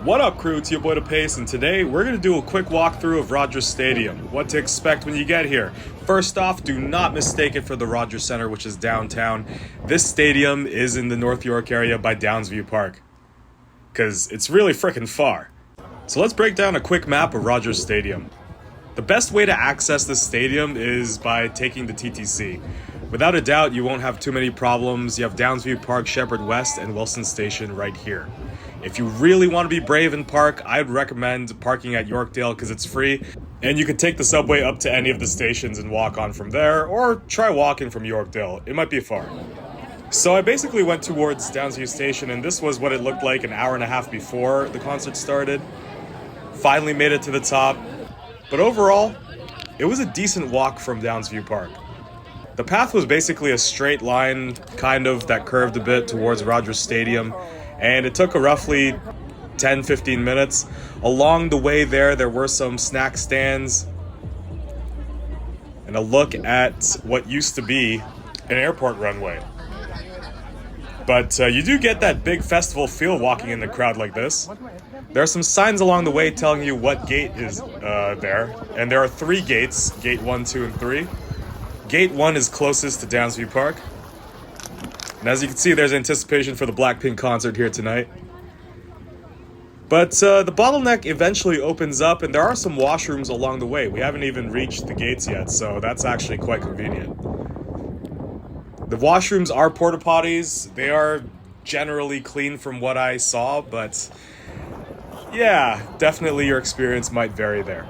What up, crew? It's your boy The Pace, and today we're going to do a quick walkthrough of Rogers Stadium. What to expect when you get here. First off, do not mistake it for the Rogers Center, which is downtown. This stadium is in the North York area by Downsview Park, because it's really freaking far. So let's break down a quick map of Rogers Stadium. The best way to access this stadium is by taking the TTC. Without a doubt, you won't have too many problems. You have Downsview Park, Shepherd West, and Wilson Station right here. If you really want to be brave and park, I'd recommend parking at Yorkdale because it's free. And you can take the subway up to any of the stations and walk on from there, or try walking from Yorkdale. It might be far. So I basically went towards Downsview Station, and this was what it looked like an hour and a half before the concert started. Finally made it to the top. But overall, it was a decent walk from Downsview Park. The path was basically a straight line, kind of, that curved a bit towards Rogers Stadium. And it took a roughly 10-15 minutes. Along the way there were some snack stands and a look at what used to be an airport runway. But you do get that big festival feel walking in the crowd like this. There are some signs along the way telling you what gate is there. And there are 3 gates, gate 1, 2, and 3. Gate 1 is closest to Downsview Park. And as you can see, there's anticipation for the BlackPink concert here tonight. But the bottleneck eventually opens up, and there are some washrooms along the way. We haven't even reached the gates yet, so that's actually quite convenient. The washrooms are porta potties. They are generally clean from what I saw, but yeah, definitely your experience might vary there.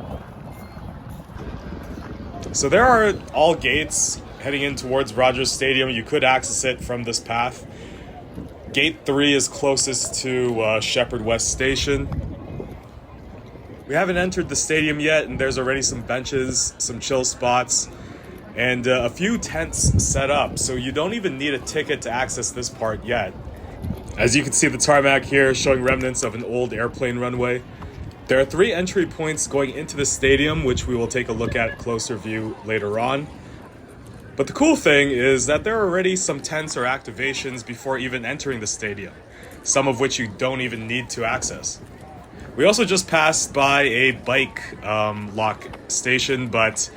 So there are all gates heading in towards Rogers Stadium. You could access it from this path. Gate 3 is closest to Shepherd West Station. We haven't entered the stadium yet, and there's already some benches, some chill spots, and a few tents set up, so you don't even need a ticket to access this part yet. As you can see, the tarmac here showing remnants of an old airplane runway. There are 3 entry points going into the stadium, which we will take a look at closer view later on. But the cool thing is that there are already some tents or activations before even entering the stadium, some of which you don't even need to access. We also just passed by a bike lock station, but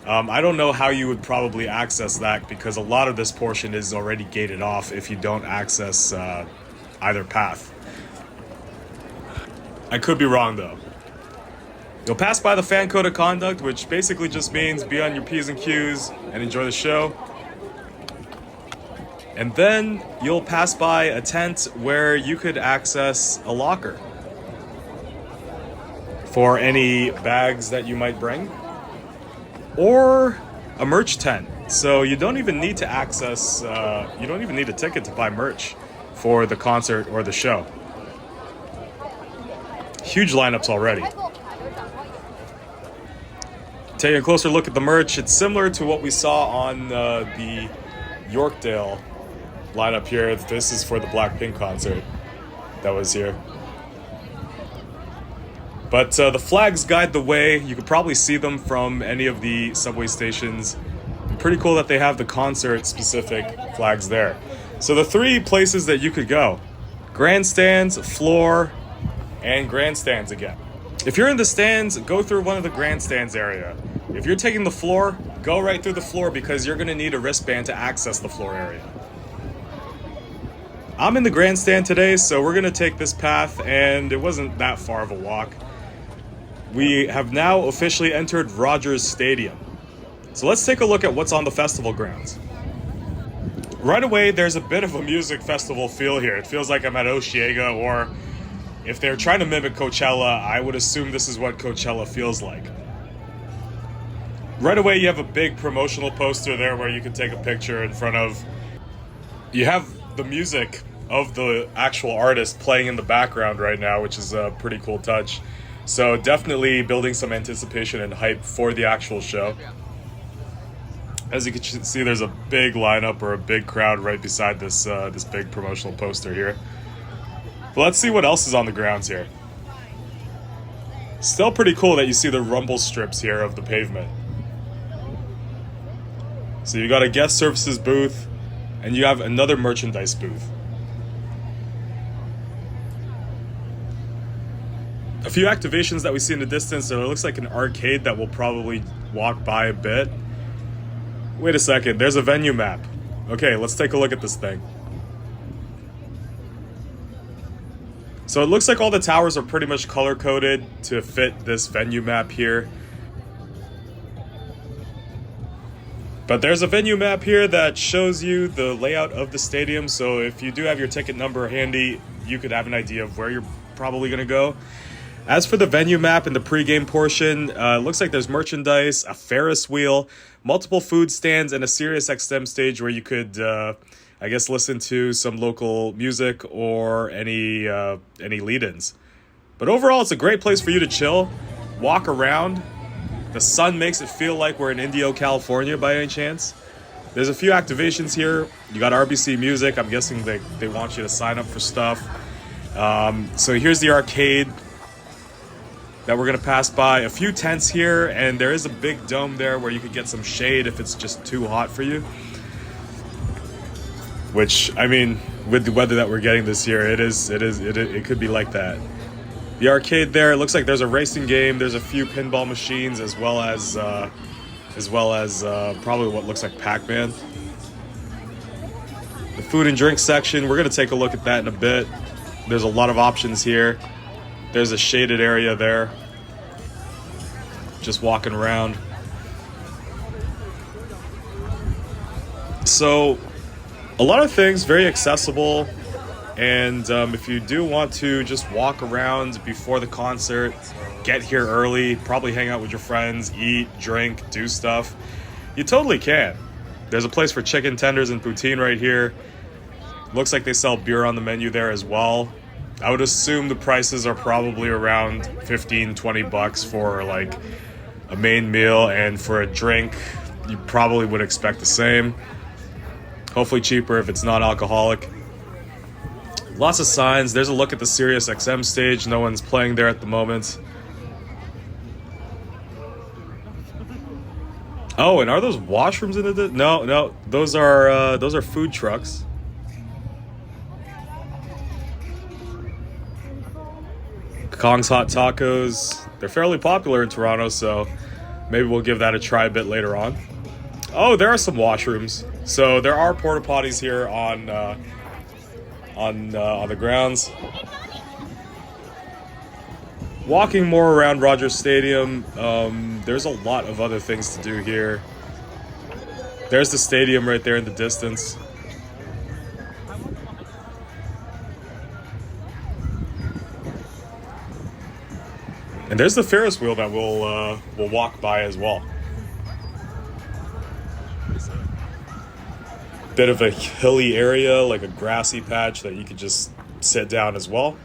I don't know how you would probably access that because a lot of this portion is already gated off if you don't access either path. I could be wrong though. You'll pass by the fan code of conduct, which basically just means be on your P's and Q's and enjoy the show. And then you'll pass by a tent where you could access a locker for any bags that you might bring, or a merch tent. So you don't even need to access, you don't even need a ticket to buy merch for the concert or the show. Huge lineups already. Taking a closer look at the merch, it's similar to what we saw on the Yorkdale lineup here. This is for the BlackPink concert that was here. But the flags guide the way. You could probably see them from any of the subway stations. Pretty cool that they have the concert-specific flags there. So the 3 places that you could go: grandstands, floor, and grandstands again. If you're in the stands, go through one of the grandstands area. If you're taking the floor, go right through the floor because you're going to need a wristband to access the floor area. I'm in the grandstand today, so we're going to take this path, and it wasn't that far of a walk. We have now officially entered Rogers Stadium. So let's take a look at what's on the festival grounds. Right away, there's a bit of a music festival feel here. It feels like I'm at Oshiega, or if they're trying to mimic Coachella, I would assume this is what Coachella feels like. Right away, you have a big promotional poster there where you can take a picture in front of. You have the music of the actual artist playing in the background right now, which is a pretty cool touch. So definitely building some anticipation and hype for the actual show. As you can see, there's a big lineup or a big crowd right beside this this big promotional poster here. But let's see what else is on the grounds here. Still pretty cool that you see the rumble strips here of the pavement. So you got a guest services booth, and you have another merchandise booth. A few activations that we see in the distance. So it looks like an arcade that we'll probably walk by a bit. Wait a second, there's a venue map. Okay, let's take a look at this thing. So it looks like all the towers are pretty much color-coded to fit this venue map here. But there's a venue map here that shows you the layout of the stadium, so if you do have your ticket number handy, you could have an idea of where you're probably going to go. As for the venue map in the pregame portion, it looks like there's merchandise, a Ferris wheel, multiple food stands, and a Sirius XM stage where you could, I guess, listen to some local music or any lead-ins. But overall, it's a great place for you to chill, walk around. The sun makes it feel like we're in Indio, California by any chance. There's a few activations here. You got RBC Music. I'm guessing they want you to sign up for stuff. So here's the arcade that we're going to pass by. A few tents here, and there is a big dome there where you could get some shade if it's just too hot for you. Which, I mean, with the weather that we're getting this year, it could be like that. The arcade there, it looks like there's a racing game. There's a few pinball machines as well as probably what looks like Pac-Man. The food and drink section, we're going to take a look at that in a bit. There's a lot of options here. There's a shaded area there. Just walking around. So, a lot of things, very accessible. And if you do want to just walk around before the concert, get here early, probably hang out with your friends, eat, drink, do stuff, you totally can. There's a place for chicken tenders and poutine right here. Looks like they sell beer on the menu there as well. I would assume the prices are probably around 15-20 bucks for like a main meal, and for a drink, you probably would expect the same. Hopefully cheaper if it's non-alcoholic. Lots of signs. There's a look at the Sirius XM stage. No one's playing there at the moment. Oh, and are those washrooms in the? No. Those are food trucks. Kong's Hot Tacos. They're fairly popular in Toronto, so maybe we'll give that a try a bit later on. Oh, there are some washrooms. So there are porta potties here on the grounds. Walking more around Rogers Stadium, there's a lot of other things to do here. There's the stadium right there in the distance. And there's the Ferris wheel that we'll walk by as well. Bit of a hilly area, like a grassy patch that you could just sit down as well.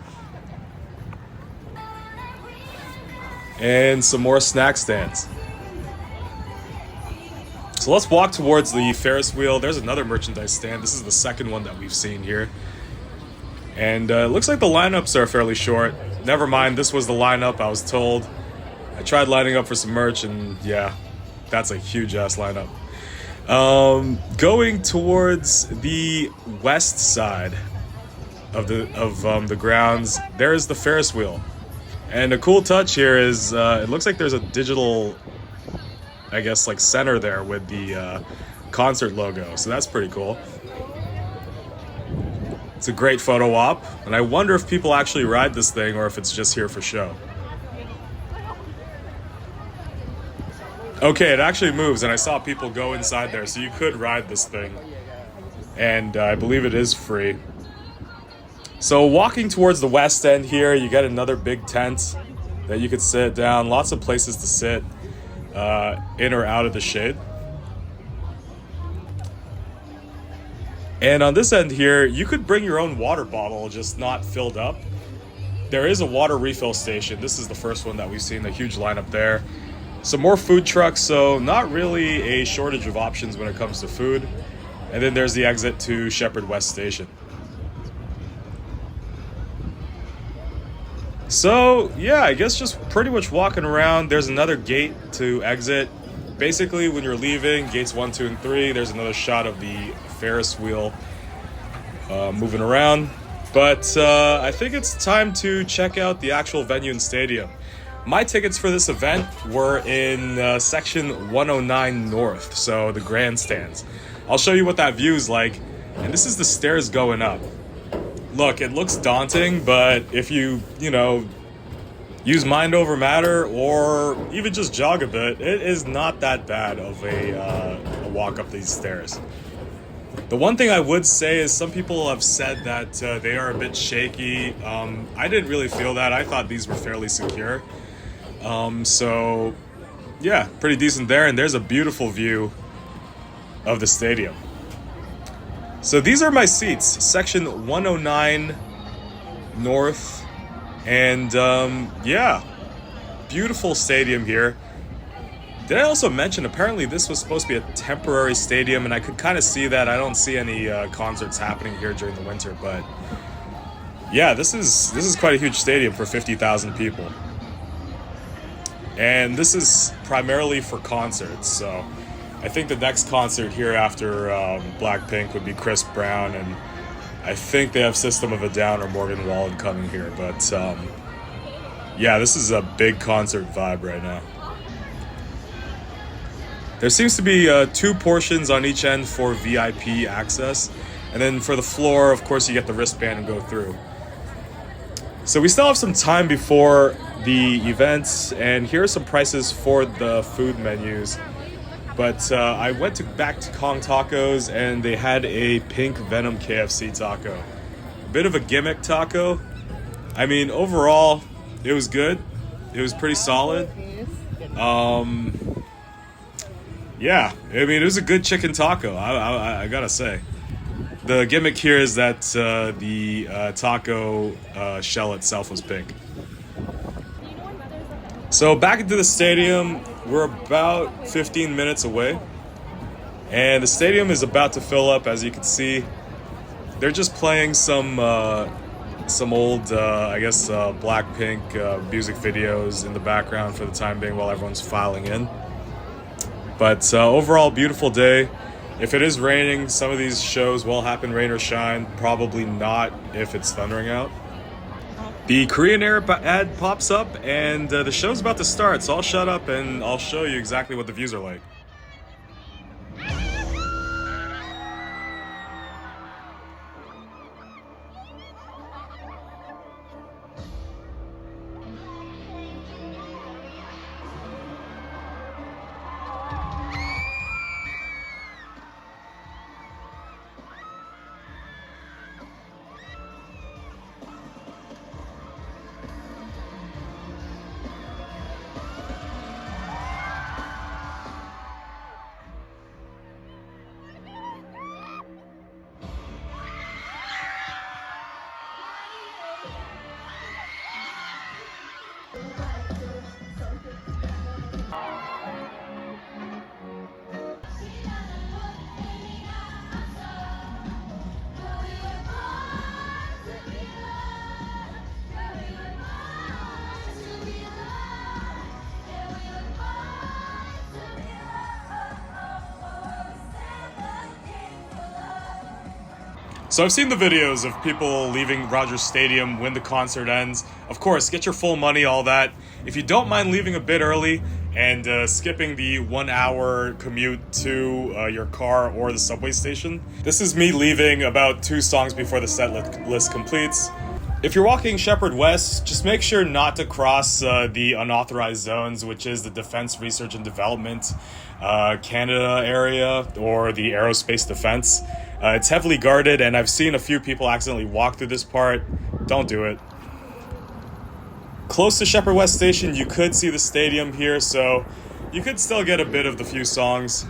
And some more snack stands. So let's walk towards the Ferris wheel. There's another merchandise stand. This is the second one that we've seen here. And it looks like the lineups are fairly short. Never mind, this was the lineup, I was told. I tried lining up for some merch, and yeah, that's a huge ass lineup. Going towards the west side of the grounds, there is the Ferris wheel. And a cool touch here is it looks like there's a digital, I guess, like center there with the concert logo. So that's pretty cool. It's a great photo op, and I wonder if people actually ride this thing or if it's just here for show. Okay, it actually moves, and I saw people go inside there, so you could ride this thing. And I believe it is free. So walking towards the west end here, you get another big tent that you could sit down. Lots of places to sit in or out of the shade. And on this end here, you could bring your own water bottle, just not filled up. There is a water refill station. This is the first one that we've seen, a huge lineup there. Some more food trucks, so not really a shortage of options when it comes to food. And then there's the exit to Shepherd West Station. So, yeah, I guess just pretty much walking around. There's another gate to exit. Basically, when you're leaving, gates 1, 2, and 3, there's another shot of the Ferris wheel moving around. But I think it's time to check out the actual venue and stadium. My tickets for this event were in section 109 North, so the grandstands. I'll show you what that view is like, and this is the stairs going up. Look, it looks daunting, but if you use mind over matter or even just jog a bit, it is not that bad of a walk up these stairs. The one thing I would say is some people have said that they are a bit shaky. I didn't really feel that. I thought these were fairly secure. So yeah, pretty decent there. And there's a beautiful view of the stadium. So these are my seats, section 109 North. And yeah, beautiful stadium here. Did I also mention, apparently this was supposed to be a temporary stadium, and I could kind of see that. I don't see any concerts happening here during the winter, but yeah, this is quite a huge stadium for 50,000 people. And this is primarily for concerts, so I think the next concert here after BlackPink would be Chris Brown, and I think they have System of a Down or Morgan Wallen coming here, but yeah, this is a big concert vibe right now. There seems to be 2 portions on each end for VIP access, and then for the floor, of course, you get the wristband and go through. So we still have some time before the events, and here are some prices for the food menus. But I went back to Kong Tacos, and they had a pink Venom KFC taco. A bit of a gimmick taco. I mean, overall, it was good. It was pretty solid. Yeah, I mean, it was a good chicken taco, I gotta say. The gimmick here is that the taco shell itself was pink. So back into the stadium, we're about 15 minutes away. And the stadium is about to fill up, as you can see. They're just playing some old, I guess, BlackPink music videos in the background for the time being while everyone's filing in. But overall, beautiful day. If it is raining, some of these shows will happen rain or shine. Probably not if it's thundering out. The Korean Air ad pops up, and the show's about to start, so I'll shut up and I'll show you exactly what the views are like. So I've seen the videos of people leaving Rogers Stadium when the concert ends. Of course, get your full money, all that. If you don't mind leaving a bit early and skipping the 1 hour commute to your car or the subway station. This is me leaving about 2 songs before the set list completes. If you're walking Shepherd West, just make sure not to cross the unauthorized zones, which is the Defense Research and Development Canada area or the Aerospace Defense. It's heavily guarded, and I've seen a few people accidentally walk through this part. Don't do it. Close to Shepherd West Station, you could see the stadium here, so you could still get a bit of the few songs.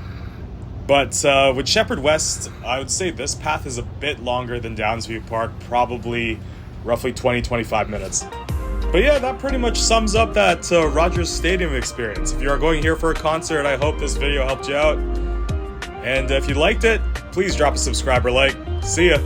But with Shepherd West, I would say this path is a bit longer than Downsview Park, probably roughly 20-25 minutes. But yeah, that pretty much sums up that Rogers Stadium experience. If you are going here for a concert, I hope this video helped you out. And if you liked it, please drop a subscribe or like. See ya!